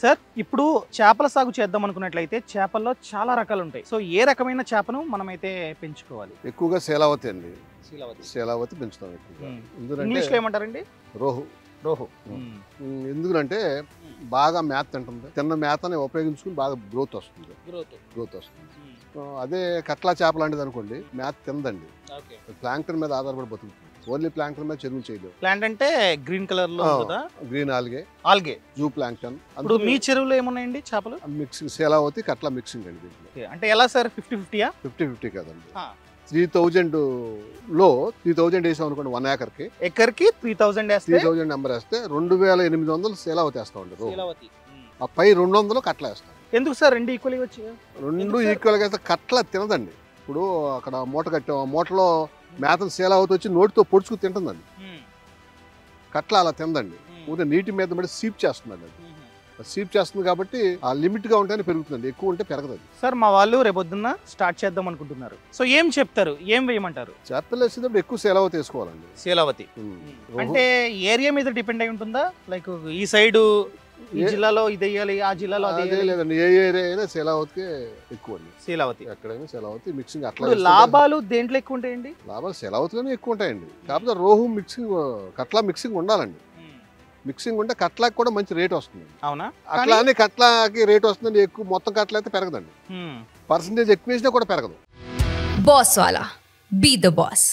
Sir ఇప్పుడు చేపల సాగు చేద్దాం అనుకున్నట్లయితే చేపల్లో చాలా రకాలు ఉంటాయి. సో ఏ రకమైన చేపను మనమైతే పెంచుకోవాలి? ఎక్కువగా శీలావతి అండి. శీలావతి. శీలావతి పెంచుతాం ఎక్కువగా. ఎందుకంటే ఇంగ్లీష్లో ఏమంటారండి? రోహు. రోహు. ఎందుకంటే బాగా మేత తింటుంది. తిన్న మేతని ఉపయోగించుకుని బాగా గ్రోత్ వస్తుంది. అదే కట్లా చేప లాంటిది అనుకోండి, మేత తిందండి. ప్లాంక్టన్ మీద ఆధారపడి బతుకుతుంది. ఓన్లీ ప్లాంక్టన్ మీద చెరువులు చేయలేవు. ప్లాంట్ అంటే గ్రీన్ కలర్ లో ఉంటుందా? Green algae, zoo plankton. ఇప్పుడు మీ చెరువులో ఏమున్నాయండి చేపలు? మిక్సింగ్ శీలావతి కట్లా మిక్సింగ్ అండి. దీంట్లో అంటే ఎలా సార్? 50-50 50-50 కదండి. 3000 లో 3000 వేసాం అనుకోండి 1 ఏకర్కి. ఎకర్కి 3000 వేస్తే 3000 నెంబర్ వేస్తే 2800 శీలావతి వేస్తా ఉండే. ఆ పై 200 కట్ల వేస్తాం. ఎందుకు సార్ రెండు ఈక్వల్ వచ్చి? రెండు ఈక్వల్ గా అయితే కట్ల తినదండి. ఇప్పుడు అక్కడ మూట కట్టాం, ఆ మూటలో మేతను శీలావతి వచ్చి నోటితో పొడుచుకు తింటుందండి. కట్ల అలా తినదండి. ఊరికే నీటి మీద పడి సీప్ చేస్తుందండి. అది సీప్ చేస్తుంది కాబట్టి ఆ లిమిట్ గా ఉంటేనే పెరుగుతుందండి, ఎక్కువ ఉంటే పెరగదు. సార్ మా వాళ్ళు రేపొద్దున్న స్టార్ట్ చేద్దాం అనుకుంటున్నారు. సో ఏం చెప్తారు, ఏం వేయమంటారు? చేపలు వేసేటప్పుడు ఎక్కువ శీలావతి వేసుకోవాలండి. శీలావతి అంటే ఏరియా మీద డిపెండ్ అయి ఉంటుందా? లైక్ ఈ సైడ్ ఈ జిల్లాలో ఇది వేయాలి, ఆ జిల్లాలో అదే లేదండి. ఏ ఏరియా అయినా శీలావతికి ఎక్కువ అండి. శీలావతి ఎక్కడైనా శీలావతి మిక్సింగ్. అట్లా లాభాలు దేంట్లో ఎక్కువ ఉంటాయండి? లాభాలు శీలావతిలోనే ఎక్కువ ఉంటాయండి. కాకపోతే రోహు మిక్సింగ్, కట్లా మిక్సింగ్ ఉండాలండి. మిక్సింగ్ ఉంటే కట్లాకి కూడా మంచి రేట్ వస్తుంది. అవునా? అట్లా అని కట్లాకి రేట్ వస్తుందండి. ఎక్కువ మొత్తం కట్ల అయితే పెరగదండి. పర్సంటేజ్ ఎక్కువ వేసినా కూడా పెరగదు. బాస్ వాలా, బీ ద బాస్.